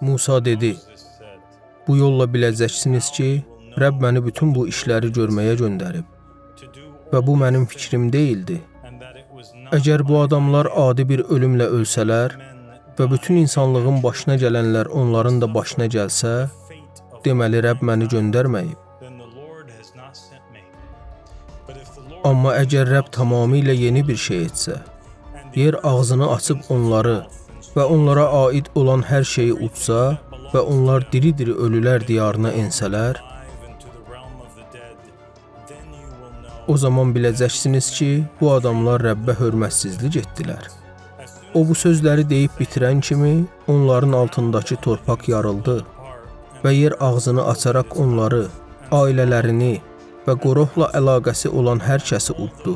Musa dedi, bu yolla biləcəksiniz ki, Rəbb məni bütün bu işləri görməyə göndərib və bu mənim fikrim deyildi. Əgər bu adamlar adi bir ölümlə ölsələr və bütün insanlığın başına gələnlər onların da başına gəlsə, deməli Rəbb məni göndərməyib. Amma əgər Rəbb tamamilə yeni bir şey etsə, yer ağzını açıb onları və onlara aid olan hər şeyi utsa və onlar diri-diri ölülər diyarına ensələr, o zaman biləcəksiniz ki, bu adamlar Rəbbə hörmətsizlik etdilər. O bu sözləri deyib bitirən kimi onların altındakı torpaq yarıldı və yer ağzını açaraq onları, ailələrini və qoruqla əlaqəsi olan hər kəsi uddu.